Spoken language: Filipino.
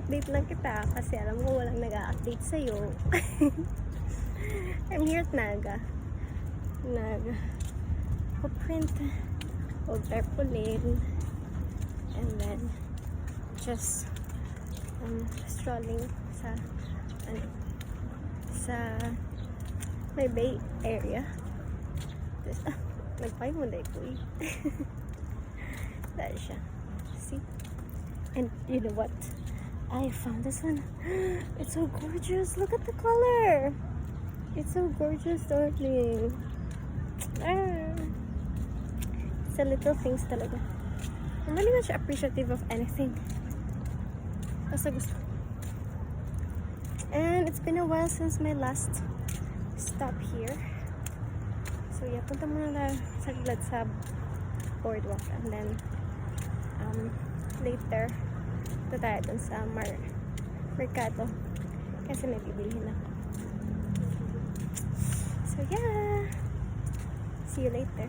ina-update lang kita kasi alam ko walang nag-a-update sa'yo. I'm here at Naga. Nag-print of tarpaulin and then just strolling sa may bay area. Tapos, nagpay mo dahil ko eh. Dahil siya. See? And you know what? I found this one. It's so gorgeous. Look at the color. It's so gorgeous, darling. It's the little things talaga. I'm really much appreciative of anything. Basta gusto. And it's been a while since my last stop here. So yeah, punta muna na saglit sa boardwalk and then later tayo dun sa Mercado kasi may bibilhin ako. So yeah, see you later.